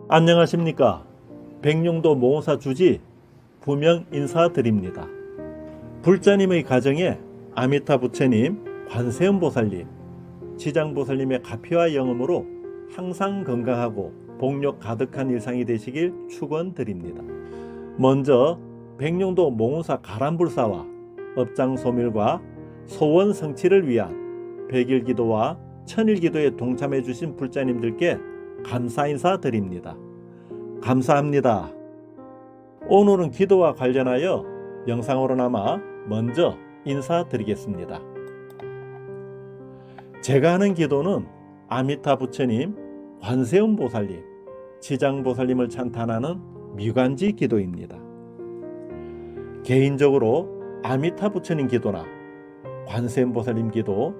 안녕하십니까. 백령도 모호사 주지 부명 인사드립니다. 불자님의 가정에 아미타 부처님, 관세음보살님, 지장보살님의 가피와 영음으로 항상 건강하고 복력 가득한 일상이 되시길 축원드립니다. 먼저 백령도 모호사 가람불사와 업장소멸과 소원 성취를 위한 백일기도와 천일기도에 동참해 주신 불자님들께 감사 인사 드립니다. 감사합니다. 오늘은 기도와 관련하여 영상으로나마 먼저 인사드리겠습니다. 제가 하는 기도는 아미타 부처님, 관세음보살님, 지장보살님을 찬탄하는 미관지 기도입니다. 개인적으로 아미타 부처님 기도나 관세음보살님 기도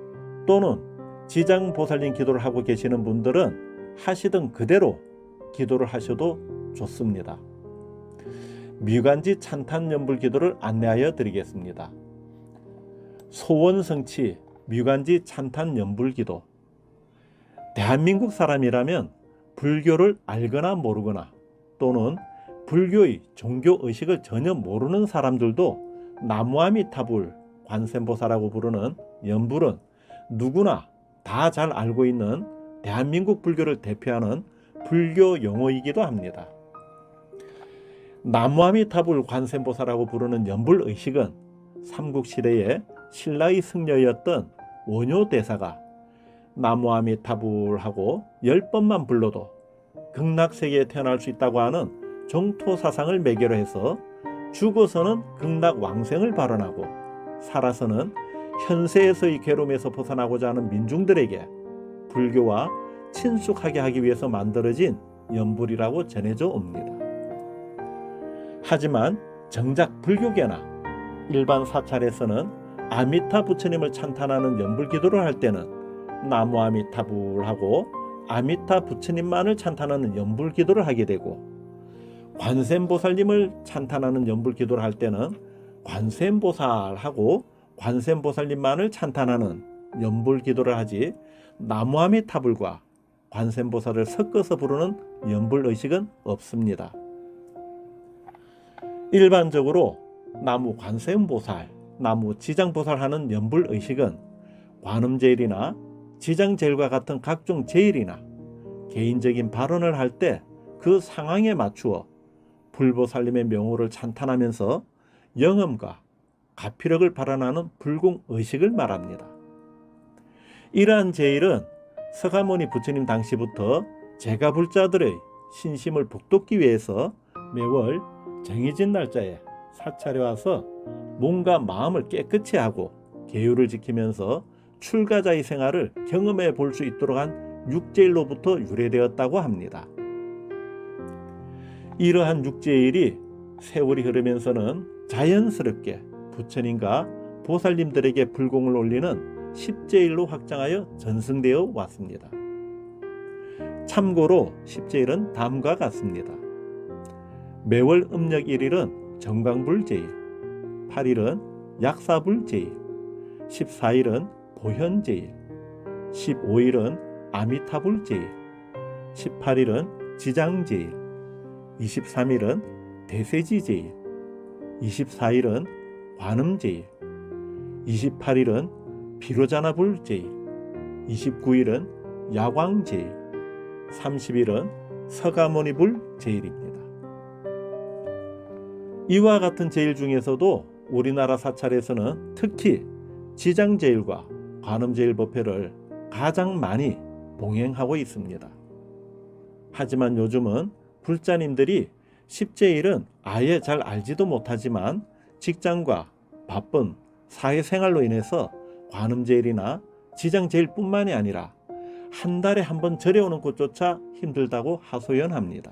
또는 지장보살님 기도를 하고 계시는 분들은 하시던 그대로 기도를 하셔도 좋습니다. 미관지 찬탄연불 기도를 안내하여 드리겠습니다. 소원성취 미관지 찬탄연불 기도. 대한민국 사람이라면 불교를 알거나 모르거나 또는 불교의 종교의식을 전혀 모르는 사람들도 나무아미타불 관세음보살이라고 부르는 연불은 누구나 다 잘 알고 있는 대한민국 불교를 대표하는 불교 용어이기도 합니다. 나무아미타불 관세음보살이라고 부르는 연불의식은 삼국시대에 신라의 승려였던 원효대사가 나무아미타불하고 10번만 불러도 극락세계에 태어날 수 있다고 하는 정토사상을 매개로 해서 죽어서는 극락왕생을 발언하고 살아서는 현세에서의 괴로움에서 벗어나고자 하는 민중들에게 불교와 친숙하게 하기 위해서 만들어진 연불이라고 전해져 옵니다. 하지만 정작 불교계나 일반 사찰에서는 아미타 부처님을 찬탄하는 연불 기도를 할 때는 나무아미타불하고 아미타 부처님만을 찬탄하는 연불 기도를 하게 되고, 관세음보살님을 찬탄하는 연불 기도를 할 때는 관세음보살하고 관세음보살님만을 찬탄하는 연불 기도를 하지 나무아미타불과 관세음보살을 섞어서 부르는 연불의식은 없습니다. 일반적으로 나무 관세음보살, 나무 지장보살 하는 연불의식은 관음제일이나 지장제일과 같은 각종 제일이나 개인적인 발언을 할 때 그 상황에 맞추어 불보살님의 명호를 찬탄하면서 영음과 가피력을 발언하는 불공의식을 말합니다. 이러한 제일은 서가모니 부처님 당시부터 제가불자들의 신심을 북돋기 위해서 매월 정해진 날짜에 사찰에 와서 몸과 마음을 깨끗이 하고 계율을 지키면서 출가자의 생활을 경험해 볼 수 있도록 한 육제일로부터 유래되었다고 합니다. 이러한 육제일이 세월이 흐르면서는 자연스럽게 부처님과 보살님들에게 불공을 올리는 십제일로 확장하여 전승되어 왔습니다. 참고로 십제일은 다음과 같습니다. 매월 음력 1일은 정광불제일, 8일은 약사불제일, 14일은 보현제일, 15일은 아미타불제일, 18일은 지장제일, 23일은 대세지제일, 24일은 관음제일, 28일은 비로자나불제일, 29일은 야광제일, 30일은 서가모니불제일입니다. 이와 같은 제일 중에서도 우리나라 사찰에서는 특히 지장제일과 관음제일 법회를 가장 많이 봉행하고 있습니다. 하지만 요즘은 불자님들이 십제일은 아예 잘 알지도 못하지만 직장과 바쁜 사회생활로 인해서 관음제일이나 지장제일뿐만이 아니라 한 달에 한 번 절에오는 것조차 힘들다고 하소연합니다.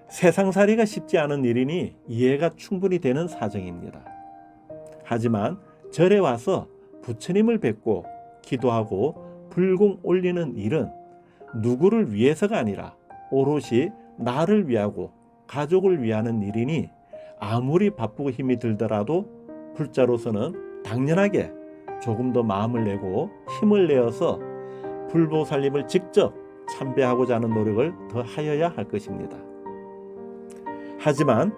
세상살이가 쉽지 않은 일이니 이해가 충분히 되는 사정입니다. 하지만 절에 와서 부처님을 뵙고 기도하고 불공 올리는 일은 누구를 위해서가 아니라 오롯이 나를 위하고 가족을 위하는 일이니 아무리 바쁘고 힘이 들더라도 불자로서는 당연하게 조금 더 마음을 내고 힘을 내어서 불보살님을 직접 참배하고자 하는 노력을 더 하여야 할 것입니다. 하지만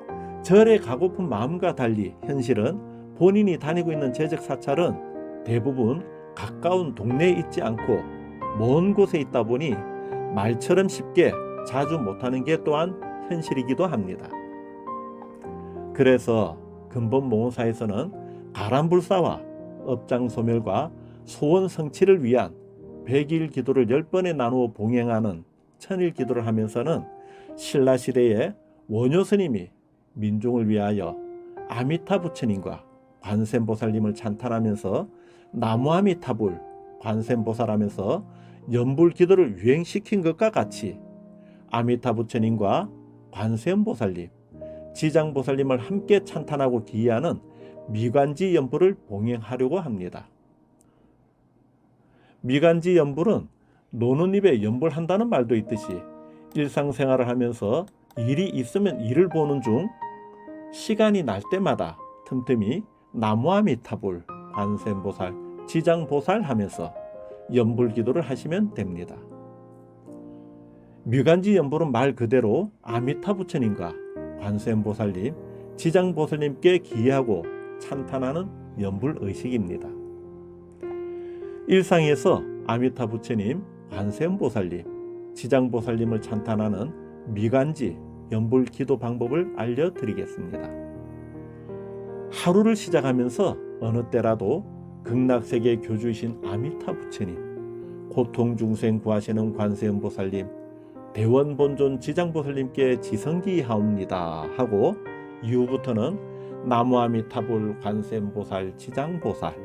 절에 가고픈 마음과 달리 현실은 본인이 다니고 있는 재적 사찰은 대부분 가까운 동네에 있지 않고 먼 곳에 있다 보니 말처럼 쉽게 자주 못하는 게 또한 현실이기도 합니다. 그래서 근본 몽사에서는 가람불사와 업장 소멸과 소원 성취를 위한 100일 기도를 10번에 나누어 봉행하는 천일 기도를 하면서는 신라시대에 원효스님이 민중을 위하여 아미타 부처님과 관세음보살님을 찬탄하면서 나무아미타불 관세음보살하면서 연불기도를 유행시킨 것과 같이 아미타 부처님과 관세음보살님, 지장보살님을 함께 찬탄하고 기이하는 미관지 연불을 봉행하려고 합니다. 미관지 연불은 노는 입에 연불한다는 말도 있듯이 일상생활을 하면서 일이 있으면 일을 보는 중 시간이 날 때마다 틈틈이 나무아미타불 관세음보살, 지장보살 하면서 연불기도를 하시면 됩니다. 미관지 연불은 말 그대로 아미타 부처님과 관세음보살님, 지장보살님께 기하고 찬탄하는 연불의식입니다. 일상에서 아미타 부처님, 관세음보살님, 지장보살님을 찬탄하는 미관지 연불기도 방법을 알려드리겠습니다. 하루를 시작하면서 어느 때라도 극락세계 교주이신 아미타 부처님, 고통중생 구하시는 관세음보살님, 대원본존 지장보살님께 지성기하옵니다 하고 이후부터는 나무아미타불 관세음보살 지장보살,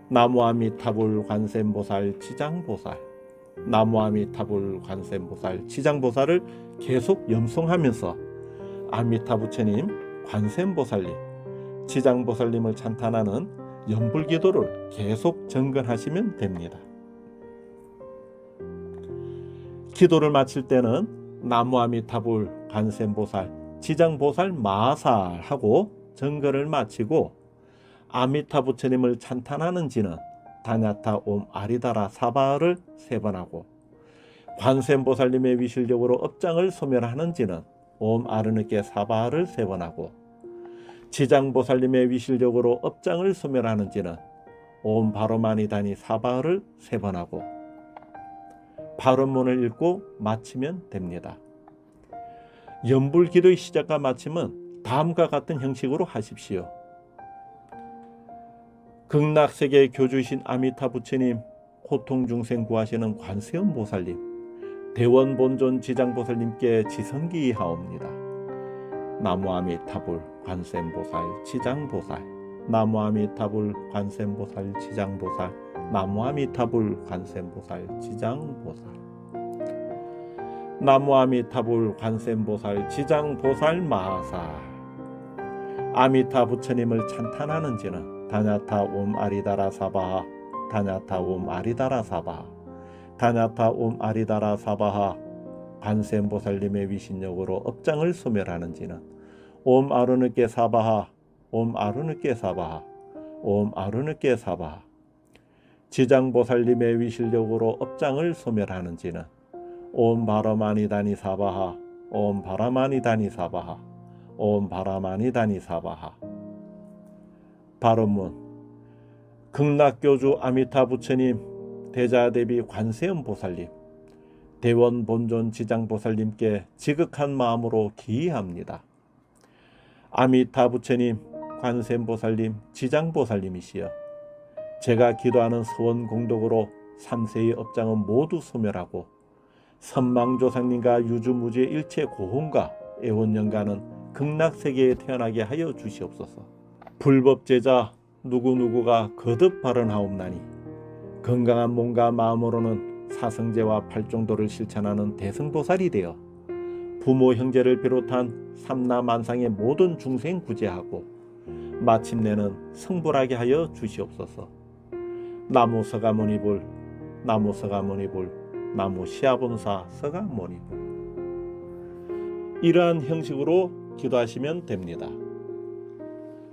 나무아미타불 관세음보살 지장보살, 나무아미타불 관세음보살 지장보살을 계속 염송하면서 아미타 부처님, 관세음보살님, 지장보살님을 찬탄하는 연불기도를 계속 정근하시면 됩니다. 기도를 마칠 때는 나무아미타불 관세음보살, 지장보살 마살 하고 정근을 마치고 아미타 부처님을 찬탄하는 지는 다냐타 옴 아리다라 사바를 3번 하고 관세음보살님의 위실력으로 업장을 소멸하는 지는 옴 아르느께 사바를 3번 하고 지장보살님의 위실력으로 업장을 소멸하는 지는 옴 바로마니다니 사바를 3번 하고 발언문을 읽고 마치면 됩니다. 연불기도의 시작과 마침은 다음과 같은 형식으로 하십시오. 극락세계 교주이신 아미타 부처님, 고통중생 구하시는 관세음보살님, 대원본존 지장보살님께 지성기하옵니다. 나무아미타불 관세음보살 지장보살, 나무아미타불 관세음보살 지장보살, 나무아미타불 관세음보살 지장보살, 나무아미타불 관세음보살 지장보살 마살. 아미타 부처님을 찬탄하는 지는 다냐타 옴 아리다라 사바하, 다냐타 옴 아리다라 사바하, 다냐타 옴 아리다라 사바하. 관세음보살님의 위신력으로 업장을 소멸하는 지는 옴 아르느께 사바하, 옴 아르느께 사바하, 옴 아르느께 사바하. 지장보살님의 위실력으로 업장을 소멸하는 지는 옴 바라마니다니 사바하, 옴 바라마니다니 사바하, 옴 바라마니다니 사바하. 발언문. 극락교주 아미타 부처님, 대자대비 관세음보살님, 대원본존 지장보살님께 지극한 마음으로 기이합니다. 아미타 부처님, 관세음보살님, 지장보살님이시여, 제가 기도하는 서원공덕으로 3세의 업장은 모두 소멸하고 선망조상님과 유주무주의 일체 고혼과 애원영가는 극락세계에 태어나게 하여 주시옵소서. 불법제자 누구누구가 거듭 발언하옵나니 건강한 몸과 마음으로는 사성제와 팔종도를 실천하는 대승보살이 되어 부모 형제를 비롯한 삼라만상의 모든 중생 구제하고 마침내는 성불하게 하여 주시옵소서. 나무 서가모니불, 나무 서가모니불, 나무 시아본사 서가모니불. 이러한 형식으로 기도하시면 됩니다.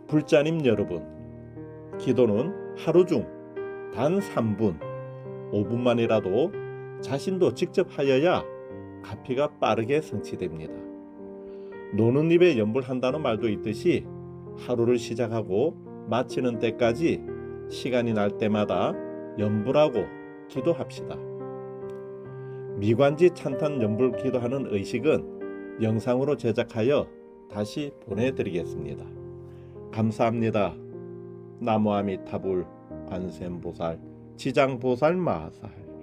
불자님 여러분, 기도는 하루 중 단 3분, 5분만이라도 자신도 직접 하여야 가피가 빠르게 성취됩니다. 노는 입에 염불한다는 말도 있듯이 하루를 시작하고 마치는 때까지 시간이 날 때마다 염불하고 기도합시다. 미관지 찬탄 염불 기도하는 의식은 영상으로 제작하여 다시 보내드리겠습니다. 감사합니다. 나무아미타불 관세음보살 지장보살 마하살.